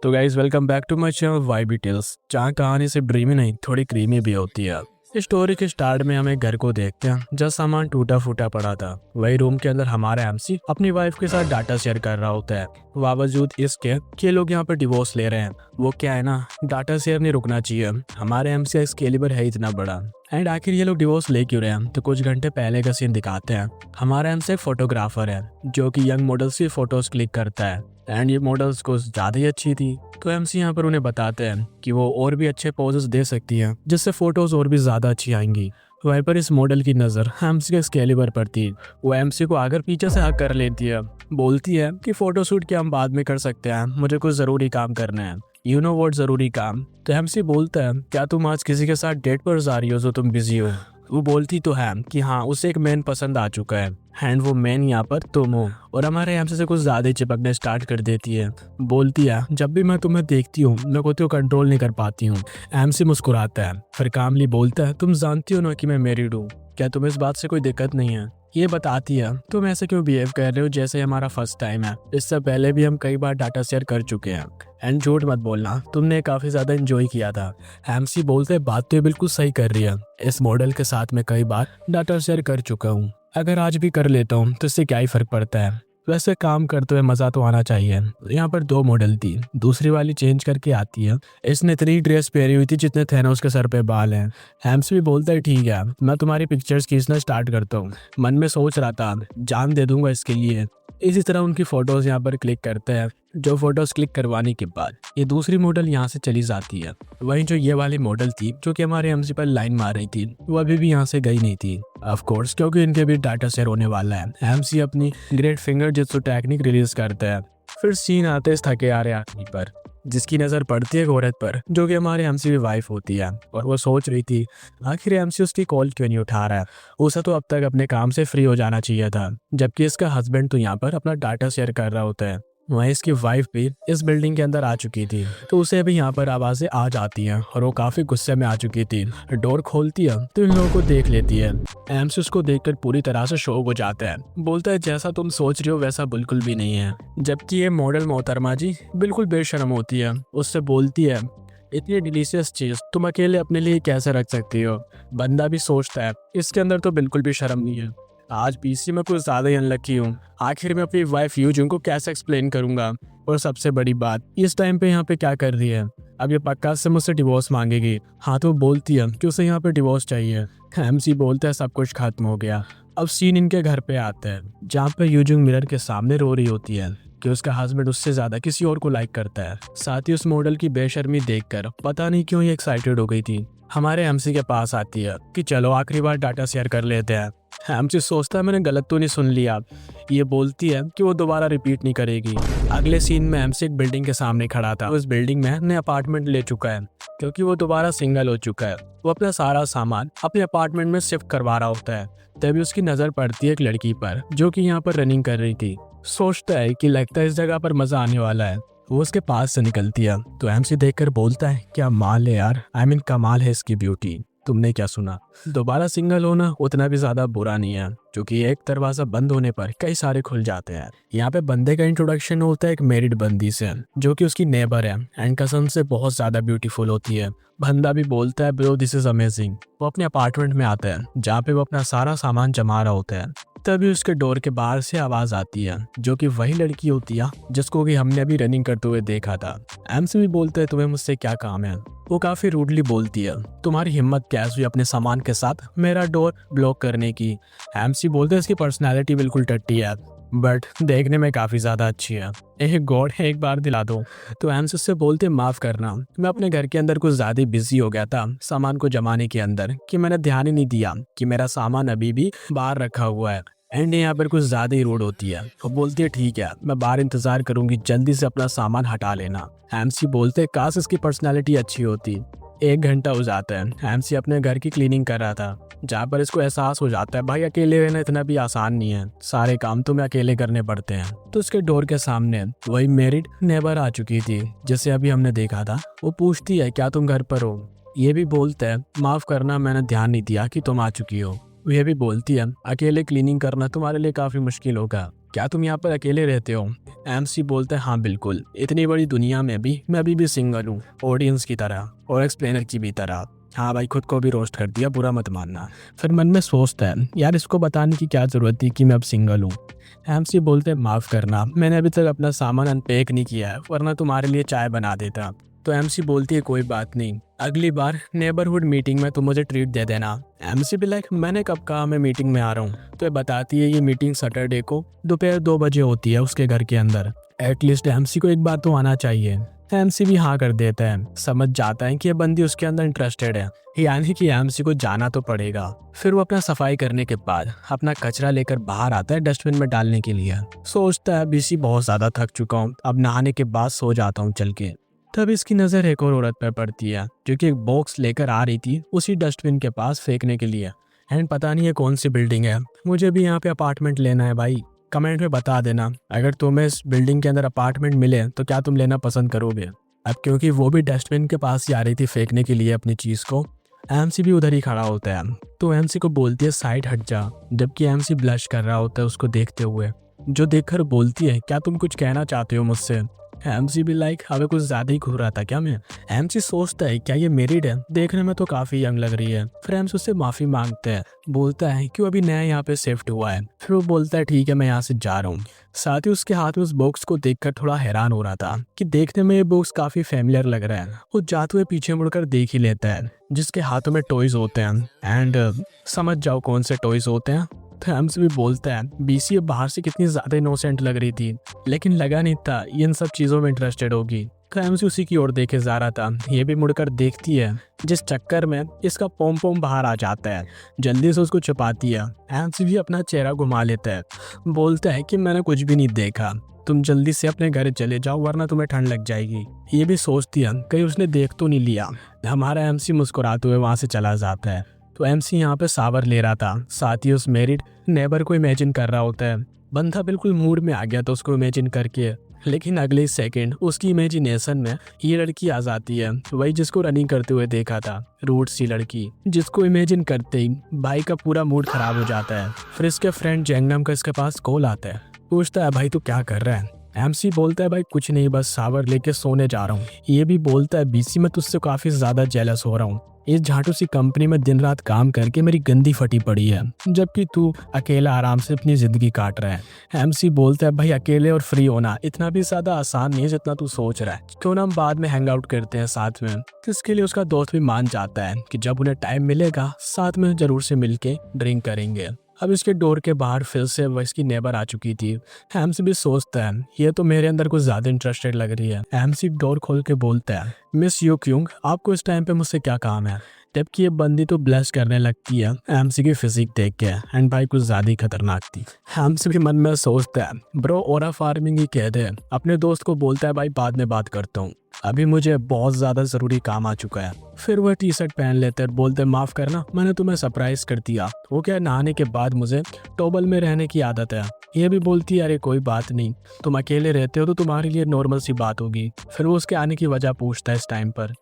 तो guys welcome back to my channel Vibey Tales, जहाँ कहानी सिर्फ ड्रीमी नहीं थोड़ी क्रीमी भी होती है। इस स्टोरी के स्टार्ट में हम एक घर को देखते हैं जहाँ सामान टूटा फूटा पड़ा था। वही रूम के अंदर हमारा एमसी अपनी वाइफ के साथ डाटा शेयर कर रहा होता है। बावजूद इसके कि ये लोग यहाँ पर डिवोर्स ले रहे हैं, वो क्या है ना, डाटा शेयर नहीं रुकना चाहिए। हमारे एमसी का कैलिबर है इतना बड़ा। एंड आखिर ये लोग डिवोर्स ले क्यों रहे हैं, तो कुछ घंटे पहले का सीन दिखाते हैं। हमारा एमसी एक फोटोग्राफर है जो कि यंग मॉडल्स की फोटोज क्लिक करता है। एंड ये मॉडल्स कुछ ज़्यादा ही अच्छी थी, तो एमसी यहाँ पर उन्हें बताते हैं कि वो और भी अच्छे पोजेस दे सकती हैं जिससे फोटोज और भी ज़्यादा अच्छी आएंगी। वहीं पर इस मॉडल की नज़र एमसी के स्केलिबर पर थी। वो एमसी को आकर पीछे से हक कर लेती है, बोलती है कि फोटोशूट के हम बाद में कर सकते हैं, मुझे कुछ ज़रूरी काम करना है। यू नो व्हाट ज़रूरी काम। तो एमसी बोलता है, क्या तुम आज किसी के साथ डेट पर जा रही हो जो तुम बिजी हो। वो बोलती तो है कि हाँ, उसे एक मैन पसंद आ चुका है एंड वो मैन यहाँ पर तुम हो। और हमारे एमसी से कुछ ज़्यादा ही चिपकने स्टार्ट कर देती है। बोलती है, जब भी मैं तुम्हें देखती हूँ मैं खुद को कंट्रोल नहीं कर पाती हूँ। एमसी मुस्कुराता है, फिर कामली बोलता है, तुम जानती हो ना कि मैं मैरिड हूँ, क्या तुम्हें इस बात से कोई दिक्कत नहीं है। ये बताती है, तुम ऐसे क्यों बिहेव कर रहे हो जैसे हमारा फर्स्ट टाइम है, इससे पहले भी हम कई बार डाटा शेयर कर चुके हैं। एंड झूठ मत बोलना, तुमने काफ़ी ज़्यादा एंजॉय किया था। एमसी बोलते, बात तो ये बिल्कुल सही कर रही है, इस मॉडल के साथ मैं कई बार डाटा शेयर कर चुका हूँ, अगर आज भी कर लेता हूँ तो इससे क्या ही फर्क पड़ता है। वैसे काम करते हुए मज़ा तो आना चाहिए। यहाँ पर 2 मॉडल थी, दूसरी वाली चेंज करके आती है। इसने इतनी ड्रेस पहनी हुई थी जितने थैनोस के सर पे बाल हैं। एम्स भी बोलता है, ठीक है मैं तुम्हारी पिक्चर्स खींचना स्टार्ट करता हूँ। मन में सोच रहा था जान दे दूंगा इसके लिए। इसी तरह उनकी फ़ोटोज़ यहाँ पर क्लिक करते हैं। जो फोटोज़ क्लिक करवाने के बाद ये दूसरी मॉडल यहाँ से चली जाती है। वहीं जो ये वाली मॉडल थी जो कि हमारे एमसी पर लाइन मार रही थी, वो अभी भी यहाँ से गई नहीं थी। ऑफ कोर्स, क्योंकि इनके भी डाटा शेयर होने वाला है। एमसी अपनी ग्रेट फिंगर जित्सु टेक्निक रिलीज करता है। फिर सीन आते इस थके आ रहे आदमी पर, जिसकी नज़र पड़ती है एक औरत पर जो कि हमारे एमसी की वाइफ होती है। और वो सोच रही थी आखिर एमसी उसकी कॉल क्यों नहीं उठा रहा है, उसे तो अब तक अपने काम से फ्री हो जाना चाहिए था, जबकि इसका हस्बैंड तो यहाँ पर अपना डाटा शेयर कर रहा होता है। वहीं इसकी वाइफ भी इस बिल्डिंग के अंदर आ चुकी थी, तो उसे भी यहाँ पर आवाज़ें आ जाती हैं और वो काफ़ी गुस्से में आ चुकी थी। डोर खोलती है तो इन लोगों को देख लेती है। एम्स उसको देखकर पूरी तरह से शॉक हो जाता है, बोलता है, जैसा तुम सोच रही हो वैसा बिल्कुल भी नहीं है। जबकि ये मॉडल मोहतरमा जी बिल्कुल बेशर्म होती है। उससे बोलती है, इतनी डिलीशियस चीज़ तुम अकेले अपने लिए कैसे रख सकती हो। बंदा भी सोचता है इसके अंदर तो बिल्कुल भी शर्म नहीं है। आज पीसी में कुछ ज़्यादा ही अनलकी हूँ, आखिर मैं अपनी वाइफ यूजून को कैसे एक्सप्लेन करूँगा। और सबसे बड़ी बात, इस टाइम पे यहाँ पे क्या कर रही है, अब ये पक्का से मुझसे डिवोर्स मांगेगी। हाँ, तो बोलती है कि उसे यहाँ पे डिवोर्स चाहिए। एमसी बोलता है सब कुछ खत्म हो गया। अब सीन इनके घर पे आता है जहाँ पे यूजून मिरर के सामने रो रही होती है कि उसका हस्बैंड उससे ज़्यादा किसी और को लाइक करता है। साथ ही उस मॉडल की बेशर्मी देखकर पता नहीं क्यों ये एक्साइटेड हो गई थी। हमारे एमसी के पास आती है कि चलो आखिरी बार डाटा शेयर कर लेते हैं। एमसी सोचता है मैंने गलत तो नहीं सुन लिया। ये बोलती है कि वो दोबारा रिपीट नहीं करेगी। अगले सीन में एमसी एक बिल्डिंग के सामने खड़ा था। उस बिल्डिंग में नया अपार्टमेंट ले चुका है क्योंकि वो दोबारा सिंगल हो चुका है। वो अपना सारा सामान अपने अपार्टमेंट में शिफ्ट करवा रहा होता है। तभी उसकी नज़र पड़ती है एक लड़की पर जो कि यहाँ पर रनिंग कर रही थी। सोचता है कि लगता है इस जगह पर मज़ा आने वाला है। वो उसके पास से निकलती है तो एमसी देखकर बोलता है, क्या माल है यार, आई मीन कमाल है इसकी ब्यूटी। तुमने क्या सुना, दोबारा सिंगल होना उतना भी ज्यादा बुरा नहीं है, क्योंकि एक दरवाजा बंद होने पर कई सारे खुल जाते हैं। यहाँ पे बंदे का इंट्रोडक्शन होता है एक मैरिड बंदी से जो कि उसकी नेबर है एंड कसम से बहुत ज्यादा ब्यूटीफुल होती है। बंदा भी बोलता है, ब्रो दिस इज अमेजिंग। वो अपने अपार्टमेंट में आता है जहाँ पे वो अपना सारा सामान जमा रहा होता है। तभी उसके डोर के बाहर से आवाज आती है जो कि वही लड़की होती है जिसको कि हमने अभी रनिंग करते हुए देखा था। एमसी भी बोलते हैं, तुम्हें मुझसे क्या काम है। वो काफी रूडली बोलती है, तुम्हारी हिम्मत कैसे हुई अपने सामान के साथ मेरा डोर ब्लॉक करने की। एमसी बोलते हैं, इसकी पर्सनैलिटी बिल्कुल टट्टी है बट देखने में काफी ज्यादा अच्छी है, एक गॉड है, एक बार दिला दो। तो एमसी उससे बोलते, माफ करना मैं अपने घर के अंदर कुछ ज्यादा बिजी हो गया था सामान को जमाने के अंदर कि मैंने ध्यान ही नहीं दिया कि मेरा सामान अभी भी बाहर रखा हुआ है। एंड यहाँ पर कुछ ज्यादा ही रूड होती है। वो बोलती है, ठीक है मैं बाहर इंतजार करूंगी, जल्दी से अपना सामान हटा लेना। एमसी बोलते, काश इसकी पर्सनैलिटी अच्छी होती। 1 घंटा हो जाता है। एमसी अपने घर की क्लीनिंग कर रहा था जहाँ पर इसको एहसास हो जाता है भाई अकेले रहना इतना भी आसान नहीं है, सारे काम तो मैं अकेले करने पड़ते हैं। तो उसके डोर के सामने वही मैरिड नेबर आ चुकी थी जिसे अभी हमने देखा था। वो पूछती है, क्या तुम घर पर हो। ये भी बोलता है, माफ करना मैंने ध्यान नहीं दिया कि तुम आ चुकी हो। ये भी बोलती है, अकेले क्लीनिंग करना तुम्हारे लिए काफी मुश्किल होगा। क्या तुम यहाँ पर अकेले रहते हो? एमसी बोलता है हाँ बिल्कुल, इतनी बड़ी दुनिया में भी मैं अभी भी सिंगल हूँ, ऑडियंस की तरह और एक्सप्लेनर की भी तरह। हाँ भाई, खुद को भी रोस्ट कर दिया, बुरा मत मानना। फिर मन में सोचता है यार इसको बताने की क्या ज़रूरत थी कि मैं अब सिंगल हूँ। एमसी बोलते हैं माफ़ करना, मैंने अभी तक अपना सामान अनपैक नहीं किया है, वरना तुम्हारे लिए चाय बना देता। तो एमसी बोलती है कोई बात नहीं, अगली बार नेबरहुड मीटिंग में तुम मुझे ट्रीट दे देना। एमसी भी लाइक मैंने कब कहा मैं मीटिंग में आ रहा हूँ। तो ये बताती है ये मीटिंग सैटरडे को दोपहर 2 बजे होती है उसके घर के अंदर। एटलीस्ट एमसी को एक बार तो आना चाहिए। एमसी भी हाँ कर देता है, समझ जाता है कि ये बंदी उसके अंदर इंटरेस्टेड है, यानी कि एमसी को जाना तो पड़ेगा। फिर वो अपना सफाई करने के बाद अपना कचरा लेकर बाहर आता है डस्टबिन में डालने के लिए। सोचता है बीसी बहुत ज्यादा थक चुका हूँ, अब नहाने के बाद सो जाता हूँ चल के। तब इसकी नज़र एक और औरत पर पड़ती है जो कि एक बॉक्स लेकर आ रही थी उसी डस्टबिन के पास फेंकने के लिए। एंड पता नहीं है कौन सी बिल्डिंग है, मुझे भी यहाँ पे अपार्टमेंट लेना है भाई, कमेंट में बता देना अगर तुम्हें इस बिल्डिंग के अंदर अपार्टमेंट मिले तो क्या तुम लेना पसंद करोगे। अब क्योंकि वो भी डस्टबिन के पास ही आ रही थी फेंकने के लिए अपनी चीज़ को, एमसी भी उधर ही खड़ा होता है। तो एमसी को बोलती है साइड हट जा, जबकि एमसी ब्लश कर रहा होता है उसको देखते हुए, जो देखकर बोलती है क्या तुम कुछ कहना चाहते हो मुझसे। एमसी भी लाइक हमें कुछ ज्यादा ही घूर रहा था क्या मैं। एमसी सोचता है क्या ये मैरिड है, देखने में तो काफी यंग लग रही है। फिर एमसी उससे माफी मांगता है, बोलता है कि वो अभी नया यहाँ पे शिफ्ट हुआ है। फिर वो बोलता है ठीक है मैं यहाँ से जा रहा हूँ। साथ ही उसके हाथ में उस बॉक्स को देखकर थोड़ा हैरान हो रहा था कि देखने में ये बॉक्स काफी फेमिलियर लग रहा है। वो जाते हुए पीछे मुड़कर देख ही लेता है जिसके हाथों में टॉयज होते हैं। एंड समझ जाओ कौन से टॉयज होते हैं। तो एम्स भी बोलता है बीसी बाहर से कितनी ज्यादा इनोसेंट लग रही थी, लेकिन लगा नहीं था ये इन सब चीजों में इंटरेस्टेड होगी। तो एम्स उसी की ओर देखे जा रहा था, ये भी मुड़कर देखती है जिस चक्कर में इसका पोम पोम बाहर आ जाता है। जल्दी से उसको छुपाती है। एम्स भी अपना चेहरा घुमा लेता है, बोलता है कि मैंने कुछ भी नहीं देखा, तुम जल्दी से अपने घर चले जाओ वरना तुम्हें ठंड लग जाएगी। ये भी सोचती है कहीं उसने देख तो नहीं लिया। हमारा एमसी मुस्कुराते हुए वहां से चला जाता है। तो एमसी यहाँ पे सावर ले रहा था, साथ ही उस मैरिड नेबर को इमेजिन कर रहा होता है। बंदा बिल्कुल मूड में आ गया था उसको इमेजिन करके, लेकिन अगले सेकंड उसकी इमेजिनेशन में ये लड़की आ जाती है, वही जिसको रनिंग करते हुए देखा था, रूट सी लड़की, जिसको इमेजिन करते ही भाई का पूरा मूड खराब हो जाता है। फिर इसके फ्रेंड जैंगनम का इसके पास कॉल आता है, पूछता है भाई तू क्या कर रहा है। एमसी बोलता है भाई कुछ नहीं, बस सावर लेके सोने जा रहा हूँ। ये भी बोलता है बीसी मैं तुझसे काफी ज्यादा जेलस हो रहा हूँ, इस झाटू सी कंपनी में दिन रात काम करके मेरी गंदी फटी पड़ी है, जबकि तू अकेला आराम से अपनी जिंदगी काट रहा है। एमसी बोलता है भाई अकेले और फ्री होना इतना भी ज्यादा आसान नहीं है जितना तू सोच रहा है, क्यों ना हम बाद में हैंग आउट करते हैं साथ में। इसके लिए उसका दोस्त भी मान जाता है कि जब उन्हें टाइम मिलेगा साथ में जरूर से मिलके ड्रिंक करेंगे। अब इसके डोर के बाहर फिर से वह इसकी नेबर आ चुकी थी। एमसी भी सोचता है ये तो मेरे अंदर कुछ ज्यादा इंटरेस्टेड लग रही है। एमसी डोर खोल के बोलता है मिस यू क्यूंग आपको इस टाइम पे मुझसे क्या काम है। जबकि ये बंदी तो ब्लश करने लगती है एमसी की फिजिक देख के, एंड भाई कुछ ज्यादा ही खतरनाक थी। एमसी भी मन में सोचता है ब्रो ओरा फार्मिंग ही कह दे। अपने दोस्त को बोलता है भाई बाद में बात करता हूँ, अभी मुझे बहुत ज्यादा जरूरी काम आ चुका है। फिर वह टी शर्ट पहन लेते हैं, बोलते माफ करना मैंने तुम्हें सरप्राइज कर दिया, वो क्या नहाने के बाद मुझे टॉवल में रहने की आदत है। ये भी बोलती है अरे कोई बात नहीं, तुम अकेले रहते हो तो तुम्हारे लिए नॉर्मल सी बात होगी। फिर वो उसके आने की वजह पूछता है इस टाइम पर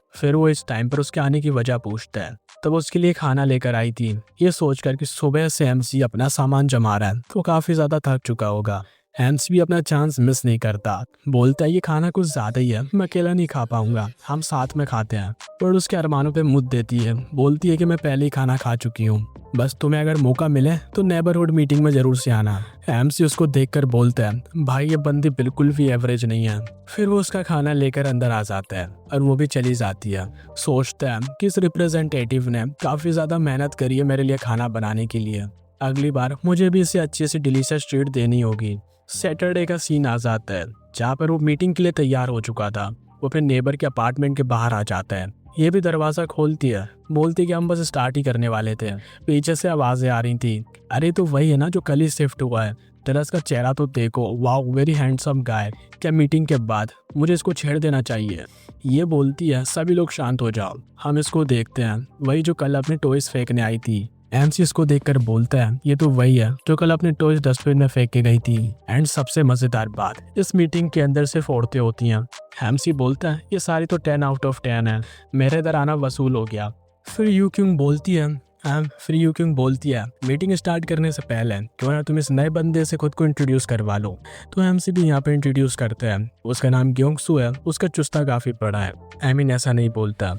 उसके आने की वजह पूछता है। तब उसके लिए खाना लेकर आई थी, ये सोचकर कि सुबह से एमसी अपना सामान जमा रहा है तो काफी ज्यादा थक चुका होगा। एम्स भी अपना चांस मिस नहीं करता, बोलता है ये खाना कुछ ज्यादा ही है, मैं अकेला नहीं खा पाऊंगा, हम साथ में खाते हैं। पर उसके अरमानों पे मुद्द देती है, बोलती है कि मैं पहले ही खाना खा चुकी हूँ, बस तुम्हें अगर मौका मिले तो नेबरहुड मीटिंग में जरूर से आना। एम्स उसको देखकर बोलता है भाई ये बंदी बिल्कुल भी एवरेज नहीं है। फिर वो उसका खाना लेकर अंदर आ जाता है और वो भी चली जाती है। सोचता है कि इस रिप्रेजेंटेटिव ने काफी ज्यादा मेहनत करी है मेरे लिए खाना बनाने के लिए, अगली बार मुझे भी इसे अच्छी सी डिलीशियस ट्रीट देनी होगी। सैटरडे का सीन आ जाता है जहाँ पर वो मीटिंग के लिए तैयार हो चुका था। वो अपने नेबर के अपार्टमेंट के बाहर आ जाता है, ये भी दरवाजा खोलती है, बोलती कि हम बस स्टार्ट ही करने वाले थे। पीछे से आवाजें आ रही थी, अरे तो वही है ना जो कल ही शिफ्ट हुआ है, तेरा इसका चेहरा तो देखो, वाओ वेरी हैंडसम गाय, क्या मीटिंग के बाद मुझे इसको छेड़ देना चाहिए। ये बोलती है सभी लोग शांत हो जाओ, हम इसको देखते हैं, वही जो कल अपने टॉयज फेंकने आई थी। एमसी इसको देखकर बोलता है ये तो वही है जो कल अपने टॉयज डस्टबिन में फेंक के गई थी। एंड सबसे मजेदार बात, इस मीटिंग के अंदर सिर्फ औरतें होती हैं। एमसी बोलता है ये सारी तो 10 आउट ऑफ 10 है, मेरे इधर आना वसूल हो गया। फिर यू क्यों बोलती है फिर यूक्यूंग बोलती है मीटिंग स्टार्ट करने से पहले क्यों ना तुम इस नए बंदे से खुद को इंट्रोड्यूस करवा लो। तो एमसी भी यहाँ पे इंट्रोड्यूस करते हैं। उसका नाम ग्योंगसू है, उसका चुस्ता काफी बड़ा है। एमिन ऐसा नहीं बोलता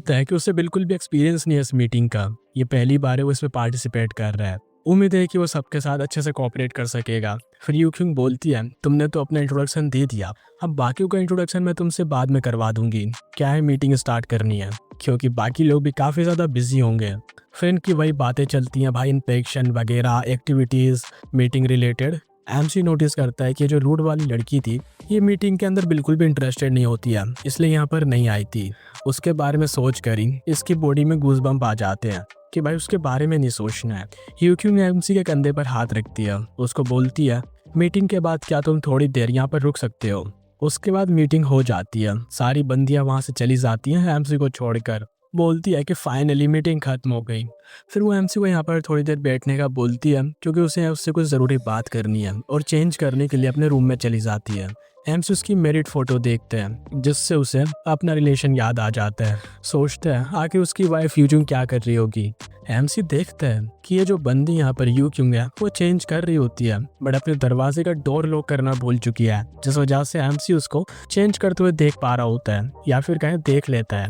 है कि उसे बिल्कुल भी एक्सपीरियंस नहीं है इस मीटिंग का, ये पहली बार है वो इसमें पार्टिसिपेट कर रहा है। उम्मीद है कि वो सबके साथ अच्छे से कोऑपरेट कर सकेगा। फिर यूक्यूंग बोलती है तुमने तो अपना इंट्रोडक्शन दे दिया, अब बाकियों का इंट्रोडक्शन मैं तुमसे बाद में करवा दूंगी, क्या है मीटिंग स्टार्ट करनी है, क्योंकि बाकी लोग भी काफ़ी ज़्यादा बिजी होंगे। फिर इनकी वही बातें चलती हैं भाई, इन्फेक्शन वगैरह activities meeting related. MC notice करता है कि जो रूट वाली लड़की थी ये मीटिंग के अंदर बिल्कुल भी इंटरेस्टेड नहीं होती है, इसलिए यहाँ पर नहीं आई थी। उसके बारे में सोच कर ही इसकी बॉडी में गूज़बम्प आ जाते हैं कि भाई उसके बारे में नहीं सोचना है। यूक्यूंग एमसी के कंधे पर हाथ रखती है, उसको बोलती है मीटिंग के बाद क्या तुम थोड़ी देर यहाँ पर रुक सकते हो। उसके बाद मीटिंग हो जाती है, सारी बंदियां वहां से चली जाती हैं एमसी को छोड़कर। बोलती है कि फाइनली मीटिंग खत्म हो गई। फिर वो एमसी को यहाँ पर थोड़ी देर बैठने का बोलती है क्योंकि उसे उससे कुछ ज़रूरी बात करनी है, और चेंज करने के लिए अपने रूम में चली जाती है। एमसी उसकी मैरिड फोटो देखते हैं जिससे उसे अपना रिलेशन याद आ जाता है। सोचता है आखिर उसकी वाइफ यूक्यूंग क्या कर रही होगी। एमसी देखता है कि ये जो बंदी यहाँ पर यूक्यूंग है वो चेंज कर रही होती है, बट अपने दरवाजे का डोर लॉक करना भूल चुकी है, जिस वजह से एमसी उसको चेंज करते हुए देख पा रहा होता है, या फिर कहीं देख लेता है।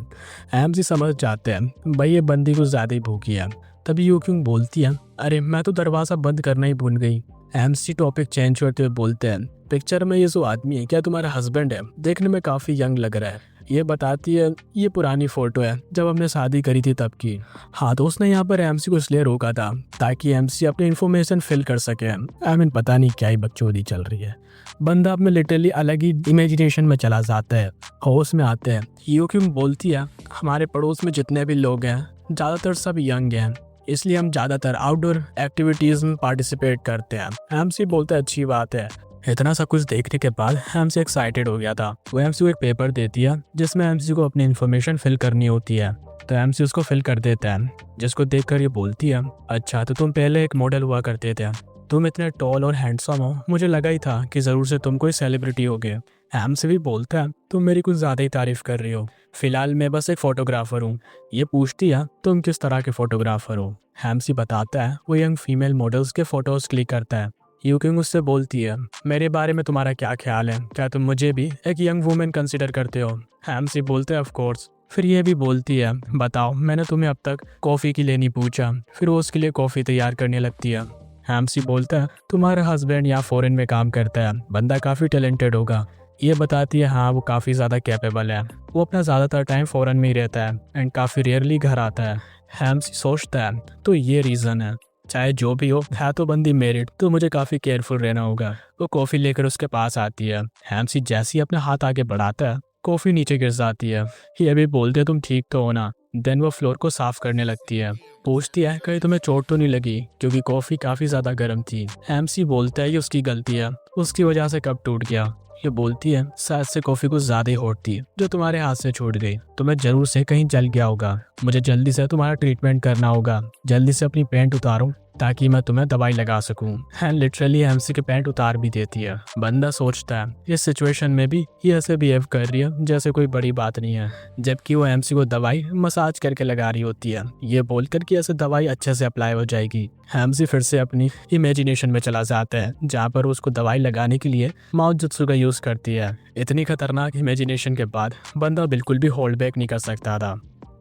एमसी समझ जाते हैं भाई ये बंदी कुछ ज़्यादा ही भूखी है। तभी यूक्यूंग बोलती है अरे मैं तो दरवाज़ा बंद करना ही भूल गई। एमसी टॉपिक चेंज करते हुए बोलते हैं पिक्चर में ये जो आदमी है क्या तुम्हारा हस्बैंड है, देखने में काफ़ी यंग लग रहा है। ये बताती है ये पुरानी फोटो है जब हमने शादी करी थी तब की। हाँ तो उसने यहाँ पर एमसी को इसलिए रोका था ताकि एमसी अपनी इन्फॉर्मेशन फिल कर सके। आई मीन पता नहीं क्या ही बकचोदी चल रही है। बंदा अपने लिटरली अलग ही इमेजिनेशन में चला जाता है, होश में आते हैं। यूक्यूंग बोलती है हमारे पड़ोस में जितने भी लोग हैं ज़्यादातर सब यंग हैं, इसलिए हम ज़्यादातर आउटडोर एक्टिविटीज़ में पार्टिसिपेट करते हैं। एमसी बोलता है अच्छी बात है। इतना सब कुछ देखने के बाद एमसी एक्साइटेड हो गया था। वो एमसी को एक पेपर देती है जिसमें एमसी को अपनी इन्फॉर्मेशन फिल करनी होती है, तो एमसी उसको फिल कर देता है, जिसको देखकर ये बोलती है अच्छा तो तुम पहले एक मॉडल हुआ करते थे, तुम इतने टॉल और हैंडसम हो, मुझे लगा ही था कि ज़रूर से तुम कोई सेलिब्रिटी होगे। एमसी भी बोलता है तुम मेरी कुछ ज़्यादा ही तारीफ कर रही हो, फिलहाल मैं बस एक फ़ोटोग्राफ़र हूँ। ये पूछती है तुम किस तरह के फ़ोटोग्राफ़र हो। एमसी बताता है वो यंग फीमेल मॉडल्स के फ़ोटोज़ क्लिक करता है। यूक्यूंग उससे बोलती है मेरे बारे में तुम्हारा क्या ख्याल है, क्या तुम मुझे भी एक यंग वुमेन कंसिडर करते हो। एमसी बोलते हैं ऑफ कोर्स। फिर ये भी बोलती है बताओ मैंने तुम्हें अब तक कॉफ़ी के लिए नहीं पूछा। फिर वो उसके लिए कॉफ़ी तैयार करने लगती है। एमसी बोलता है तुम्हारा हस्बैंड यहाँ फॉरेन में काम करता है, बंदा काफ़ी टैलेंटेड होगा। ये बताती है हाँ वो काफ़ी ज़्यादा कैपेबल है, वो अपना ज़्यादातर टाइम फॉरेन में ही रहता है एंड काफ़ी रेयरली घर आता है। एमसी सोचता है तो ये रीज़न है, चाहे जो भी हो है तो बंदी मेरिड, तो मुझे काफ़ी केयरफुल रहना होगा। वो कॉफ़ी लेकर उसके पास आती है। एमसी जैसे ही अपना हाथ आगे बढ़ाता है कॉफ़ी नीचे गिर जाती है। ये भी बोलते तुम ठीक तो हो ना। देन वो फ्लोर को साफ करने लगती है, पूछती है कहीं तुम्हें चोट तो नहीं लगी, क्योंकि कॉफ़ी काफ़ी ज़्यादा गर्म थी। एमसी बोलता है ये उसकी गलती है, उसकी वजह से कप टूट गया। ये बोलती है शायद से कॉफ़ी कुछ ज़्यादा ही हॉट थी जो तुम्हारे हाथ से छूट गई, तुम्हें जरूर से कहीं जल गया होगा, मुझे जल्दी से तुम्हारा ट्रीटमेंट करना होगा, जल्दी से अपनी पैंट उतारो ताकि मैं तुम्हें दवाई लगा सकूं। एंड लिटरली एमसी के पैंट उतार भी देती है। बंदा सोचता है इस सिचुएशन में भी ये ऐसे बिहेव कर रही है जैसे कोई बड़ी बात नहीं है, जबकि वो एमसी को दवाई मसाज करके लगा रही होती है, ये बोलकर कि ऐसे दवाई अच्छे से अप्लाई हो जाएगी। एमसी फिर से अपनी इमेजिनेशन में चला जाता है जहाँ पर उसको दवाई लगाने के लिए माउथ जुत्सु का यूज करती है। इतनी खतरनाक इमेजिनेशन के बाद बंदा बिल्कुल भी होल्ड बैक नहीं कर सकता था।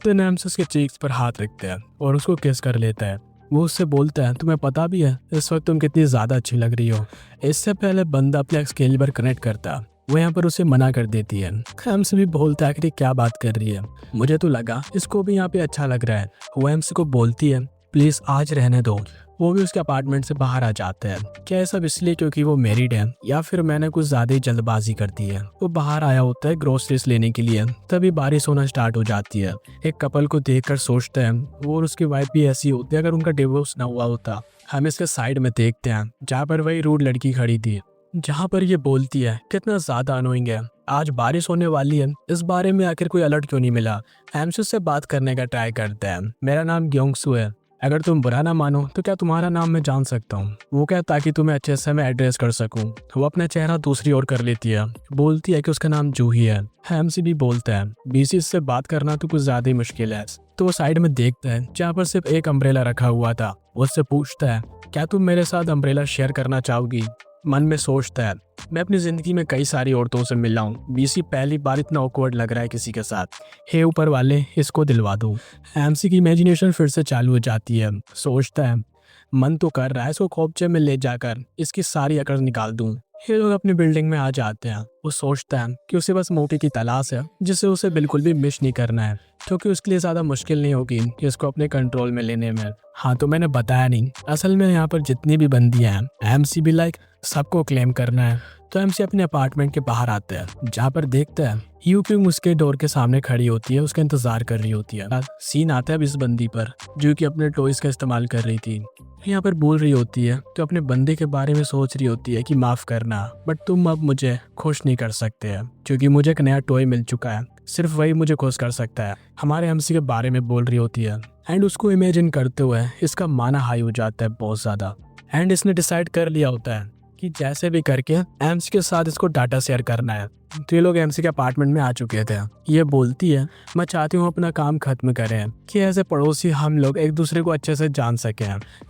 तो एमसी उसके चीक्स पर हाथ रखता है और उसको किस कर लेता है। वो उससे बोलता है तुम्हें पता भी है इस वक्त तुम कितनी ज़्यादा अच्छी लग रही हो। इससे पहले बंदा अपने एक्सकेलिबर कनेक्ट करता, वो यहाँ पर उसे मना कर देती है। एमसी भी बोलता है कि क्या बात कर रही है, मुझे तो लगा इसको भी यहाँ पे अच्छा लग रहा है। वो एमसी को बोलती है प्लीज़ आज रहने दो। वो भी उसके अपार्टमेंट से बाहर आ जाते हैं। क्या ये सब इसलिए क्योंकि वो मैरिड है या फिर मैंने कुछ ज़्यादा ही जल्दबाजी कर दी है। वो बाहर आया होता है ग्रोसरीज लेने के लिए, तभी बारिश होना स्टार्ट हो जाती है। एक कपल को देखकर सोचते हैं वो और उसकी वाइफ भी ऐसी होती है अगर उनका डिवोर्स ना हुआ होता। हम इसके साइड में देखते हैं जहाँ पर वही रूड लड़की खड़ी थी, जहाँ पर ये बोलती है कितना ज़्यादा अनोइंग है, आज बारिश होने वाली है, इस बारे में आखिर कोई अलर्ट क्यों नहीं मिला। एमसी से बात करने का ट्राई करते हैं, मेरा नाम ग्योंगसू है अगर तुम बुरा ना मानो तो क्या तुम्हारा नाम मैं जान सकता हूँ? वो क्या, ताकि तुम्हें अच्छे से मैं एड्रेस कर सकूँ। वो अपना चेहरा दूसरी ओर कर लेती है, बोलती है कि उसका नाम जूही है। एमसी भी बोलता है बीसी से बात करना तो कुछ ज्यादा ही मुश्किल है। तो वो साइड में देखता है जहाँ पर सिर्फ एक अम्ब्रेला रखा हुआ था। उससे पूछता है क्या तुम मेरे साथ अम्ब्रेला शेयर करना चाहोगी? मन में सोचता है मैं अपनी जिंदगी में कई सारी औरतों से मिला हूँ, बीसी पहली बार इतना ऑकवर्ड लग रहा है किसी के साथ। हे ऊपर वाले, इसको दिलवा दो। एमसी की इमेजिनेशन फिर से चालू हो जाती है। सोचता है मन तो कर रहा है इसको खोपचे में ले जाकर इसकी सारी अकड़ निकाल दूं। ये लोग अपनी बिल्डिंग में आ जाते हैं। वो सोचता है कि उसे बस मौके की तलाश है जिसे उसे बिल्कुल भी मिस नहीं करना है, क्योंकि उसके लिए ज्यादा मुश्किल नहीं होगी कि इसको अपने कंट्रोल में लेने में। हाँ तो मैंने बताया नहीं, असल में यहाँ पर जितनी भी बंदियां हैं एमसी भी लाइक सबको क्लेम करना है। तो एमसी अपने अपार्टमेंट के बाहर आता है, जहाँ पर देखता है यू क्यों उसके डोर के सामने खड़ी होती है, उसका इंतजार कर रही होती है। सीन आता है अब इस बंदी पर जो कि अपने टॉयज का इस्तेमाल कर रही थी। यहाँ पर बोल रही होती है तो अपने बंदे के बारे में सोच रही होती है कि माफ करना, बट तुम अब मुझे खुश नहीं कर सकते हैं क्योंकि मुझे एक नया टॉय मिल चुका है, सिर्फ वही मुझे खुश कर सकता है। हमारे एमसी के बारे में बोल रही होती है एंड उसको इमेजिन करते हुए इसका माना हाई हो जाता है बहुत ज्यादा। एंड इसने डिसाइड कर लिया होता है कि जैसे भी करके एम्स के साथ इसको डाटा शेयर करना है। तो ये लोग एमसी के अपार्टमेंट में आ चुके थे। ये बोलती है मैं चाहती हूँ अपना काम खत्म करें कि ऐसे पड़ोसी हम लोग एक दूसरे को अच्छे से जान सकें।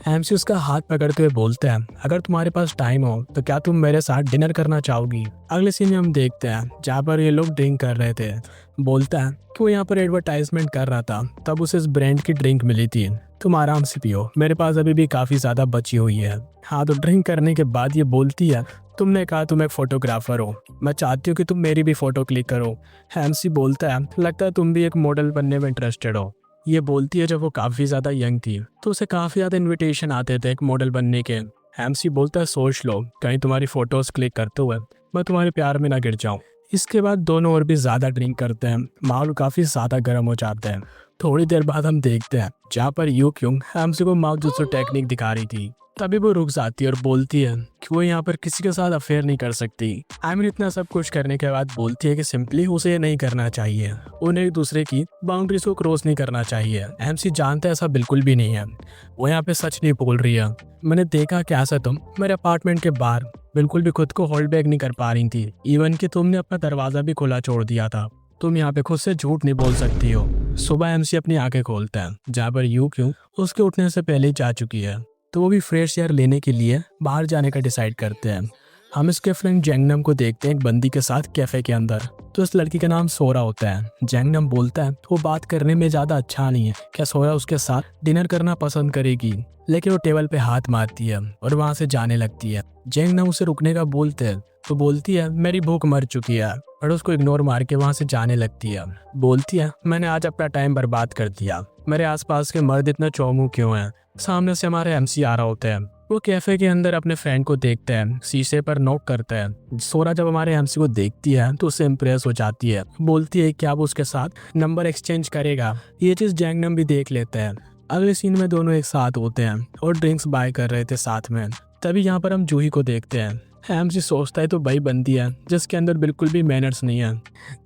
एमसी उसका हाथ पकड़ते हुए बोलते हैं अगर तुम्हारे पास टाइम हो तो क्या तुम मेरे साथ डिनर करना चाहोगी? अगले सीन में हम देखते हैं जहाँ पर ये लोग ड्रिंक कर रहे थे। बोलता है कि वो यहाँ पर एडवर्टाइजमेंट कर रहा था, तब उसे इस ब्रांड की ड्रिंक मिली थी, तुम आराम से पियो, मेरे पास अभी भी काफ़ी ज़्यादा बची हुई है। हाँ तो ड्रिंक करने के बाद ये बोलती है तुमने कहा तुम एक फोटोग्राफर हो, मैं चाहती हूँ कि तुम मेरी भी फोटो क्लिक करो। एमसी बोलता है लगता है तुम भी एक मॉडल बनने में इंटरेस्टेड हो। ये बोलती है जब वो काफ़ी ज़्यादा यंग थी तो उसे काफ़ी ज़्यादा इन्विटेशन आते थे एक मॉडल बनने के। एमसी बोलता है सोच लो कहीं तुम्हारी फोटोज़ क्लिक करते हुए मैं तुम्हारे प्यार में ना गिर जाऊँ। इसके बाद दोनों और भी ज़्यादा ड्रिंक करते हैं, माहौल काफ़ी ज़्यादा गर्म हो जाता है। थोड़ी देर बाद हम देखते हैं जहाँ पर यू क्यों एमसी को माउथ जुत्सु टेक्निक दिखा रही थी। तभी वो रुक जाती है और बोलती है कि वो यहाँ पर किसी के साथ अफेयर नहीं कर सकती। आमिर इतना सब कुछ करने के बाद बोलती है कि सिंपली उसे ये नहीं करना चाहिए, उन्हें एक दूसरे की बाउंड्रीज को क्रॉस नहीं करना चाहिए। एमसी जानता है ऐसा बिल्कुल भी नहीं है, वो यहाँ पे सच नहीं बोल रही है। मैंने देखा कि ऐसा तुम मेरे अपार्टमेंट के बाहर बिल्कुल भी खुद को होल्ड बैक नहीं कर पा रही थी, इवन कि तुमने अपना दरवाजा भी खुला छोड़ दिया था। तुम यहाँ पे खुद से झूठ नहीं बोल सकती हो। सुबह एमसी अपनी आंखें खोलता है जहाँ पर यू क्यों उसके उठने से पहले ही जा चुकी है। तो वो भी फ्रेश एयर लेने के लिए बाहर जाने का डिसाइड करते हैं। हम इसके फ्रेंड जैंगनम को देखते हैं एक बंदी के साथ कैफे के अंदर। तो इस लड़की का नाम सोरा होता है। जैंगनम बोलता है वो बात करने में ज्यादा अच्छा नहीं है, क्या सोरा उसके साथ डिनर करना पसंद करेगी? लेकिन वो टेबल पे हाथ मारती है और वहां से जाने लगती है। जैंगनम उसे रुकने का बोलते हैं तो बोलती है मेरी भूख मर चुकी है, और उसको इग्नोर मार के वहां से जाने लगती है। बोलती है मैंने आज अपना टाइम बर्बाद कर दिया, मेरे आसपास के मर्द इतना चौमू क्यों हैं? सामने से हमारे एमसी आ रहा होता है। वो कैफे के अंदर अपने फ्रेंड को देखता है, शीशे पर नॉक करता है। सोरा जब हमारे एमसी को देखती है तो उससे इम्प्रेस हो जाती है। बोलती है क्या वो उसके साथ नंबर एक्सचेंज करेगा। ये चीज जैंगनम भी देख लेता है। अगले सीन में दोनों एक साथ होते हैं और ड्रिंक्स बाय कर रहे थे साथ में। तभी यहाँ पर हम जूही को देखते हैं। एमसी सोचता है तो भाई बंदी है जिसके अंदर बिल्कुल भी मैनर्स नहीं है।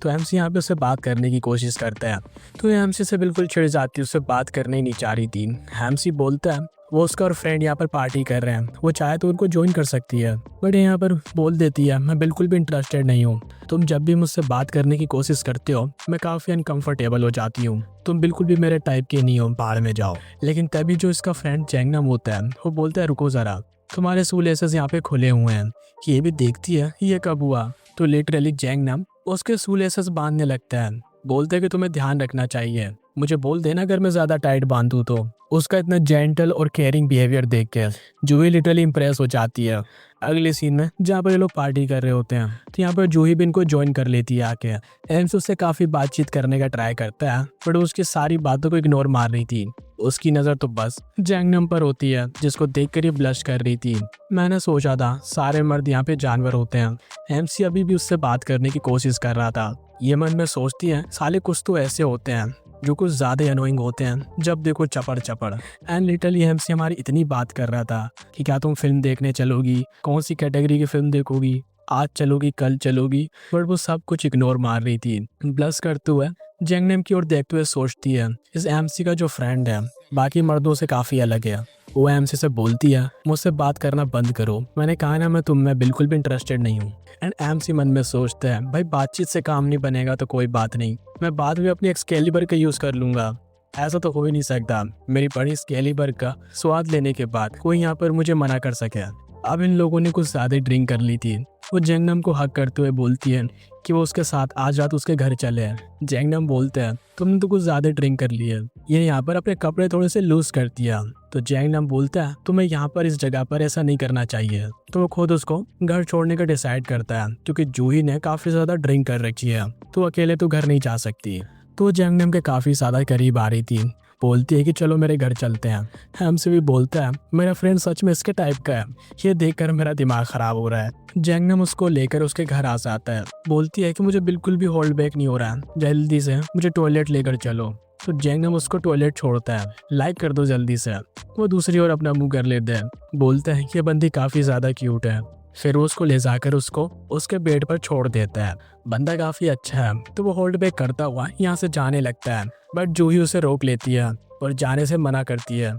तो एमसी यहाँ पे उससे बात करने की कोशिश करता है तो एमसी से बिल्कुल चिढ़ जाती है, उससे बात करने ही नहीं चाह रही थी। एमसी बोलता है वो उसका और फ्रेंड यहाँ पर पार्टी कर रहे हैं, वो चाहे तो उनको ज्वाइन कर सकती है, बट यहाँ पर बोल देती है मैं बिल्कुल भी इंटरेस्टेड नहीं हूँ। तुम जब भी मुझसे बात करने की कोशिश करते हो मैं काफ़ी अनकंफर्टेबल हो जाती हूँ, तुम बिल्कुल भी मेरे टाइप के नहीं हो, बाहर में जाओ। लेकिन तभी जो इसका फ्रेंड जैंगनम होता है वो बोलता है रुको ज़रा, तुम्हारे शूलेसेस यहाँ पे खुले हुए हैं। ये भी देखती है ये कब हुआ। तो लिटरली जैंगनम उसके शूलेसेस बांधने लगता है। बोलते हैं कि तुम्हें ध्यान रखना चाहिए, मुझे बोल देना अगर मैं ज़्यादा टाइट बांधूँ तो। उसका इतना जेंटल और केयरिंग बिहेवियर देख के जूही लिटरली इंप्रेस हो जाती है। अगले सीन में जहाँ पर ये लोग पार्टी कर रहे होते हैं तो यहाँ पर जूही भी इनको ज्वाइन कर लेती है आके। एम्स उससे काफ़ी बातचीत करने का ट्राई करता है बट उसकी सारी बातों को इग्नोर मार रही थी। उसकी नज़र तो बस जैंगनम पर होती है जिसको देखकर ये ब्लश कर रही थी। मैंने सोचा था सारे मर्द यहाँ पे जानवर होते हैं। एमसी अभी भी उससे बात करने की कोशिश कर रहा था। ये मन में सोचती है साले कुछ तो ऐसे होते हैं जो कुछ ज़्यादा अनोइंग होते हैं, जब देखो चपड़ चपड़। एंड लिटरली एमसी हमारी इतनी बात कर रहा था कि क्या तुम फिल्म देखने चलोगी, कौन सी कैटेगरी की फिल्म देखोगी, आज चलोगी कल चलोगी, बट वो सब कुछ इग्नोर मार रही थी। ब्लश करते हुए जंगनेम की ओर देखते हुए सोचती है, इस एमसी का जो फ्रेंड है बाकी मर्दों से काफी अलग है। वो एमसी से बोलती है, मुझसे बात करना बंद करो, मैंने कहा ना मैं तुम में बिल्कुल भी इंटरेस्टेड नहीं हूँ। एंड एमसी मन में सोचता है, भाई बातचीत से काम नहीं बनेगा तो कोई बात नहीं, मैं बाद में अपनी एक्सकेलिबर का यूज कर लूंगा। ऐसा तो हो ही नहीं सकता, मेरी बड़ी एक्सकेलिबर का स्वाद लेने के बाद कोई यहाँ पर मुझे मना कर सके। अब इन लोगों ने कुछ ज्यादा ड्रिंक कर ली थी। वो जंगनम को हक करते हुए बोलती है कि वो उसके साथ आज रात उसके घर चले। जंगनम बोलते हैं, तुमने तो कुछ ज्यादा ड्रिंक कर ली है। ये यहाँ पर अपने कपड़े थोड़े से लूज करती है। तो जंगनम बोलता है, तुम्हें यहाँ पर इस जगह पर ऐसा नहीं करना चाहिए। तो वो खुद उसको घर छोड़ने का डिसाइड करता है, क्योंकि जूही ने काफी ज्यादा ड्रिंक कर रखी है, तो अकेले तो घर नहीं जा सकती। तो जंगनम के काफी ज्यादा करीब आ रही थी, बोलती है कि चलो मेरे घर चलते हैं। हमसे भी बोलता है, मेरा फ्रेंड सच में इसके टाइप का है, ये देखकर मेरा दिमाग खराब हो रहा है। जंगनम उसको लेकर उसके घर आ जाता है, बोलती है कि मुझे बिल्कुल भी होल्ड बैक नहीं हो रहा है, जल्दी से मुझे टॉयलेट लेकर चलो। तो जंगनम उसको टॉयलेट छोड़ता है, लाइक कर दो जल्दी से। वो दूसरी ओर अपना मुंह कर लेते हैं, बोलता है कि ये बंदी काफी ज्यादा क्यूट है। फिर वो उसको ले जाकर उसको उसके बेड पर छोड़ देता है। बंदा काफी अच्छा है, तो वो होल्ड बैक करता हुआ यहाँ से जाने लगता है, बट जूही उसे रोक लेती है और जाने से मना करती है।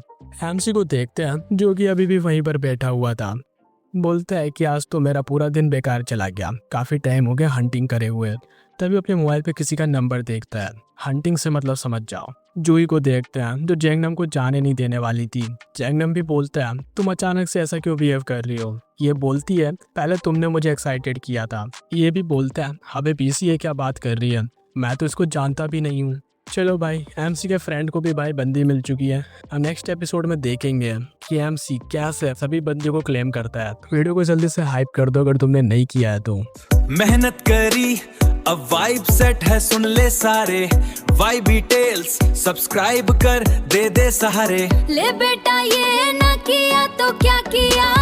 एमसी को देखते हैं जो कि अभी भी वहीं पर बैठा हुआ था। बोलता है कि आज तो मेरा पूरा दिन बेकार चला गया, काफी टाइम हो गया हंटिंग करे हुए। तभी अपने मोबाइल पे किसी का नंबर देखता है, हंटिंग से मतलब समझ जाओ। जूही को देखते हैं जो जंगनम को जाने नहीं देने वाली थी। जंगनम भी बोलता है, तुम अचानक से ऐसा क्यों बिहेव कर रही हो। ये बोलती है, पहले तुमने मुझे एक्साइटेड किया था। ये भी बोलता है, अबे पीसी ये क्या बात कर रही है, मैं तो इसको जानता भी नहीं हूँ। चलो भाई, एमसी के फ्रेंड को भी भाई बंदी मिल चुकी है। अब नेक्स्ट एपिसोड में देखेंगे कि एमसी कैसे सभी बंदियों को क्लेम करता है। वीडियो को जल्दी से हाइप कर दो अगर तुमने नहीं किया है तो। मेहनत करी अब वाइब सेट है, सुन ले सारे वाइबी टेल्स, सब्सक्राइब कर दे सहारे। ले बेटा ये ना किया तो क्या किया।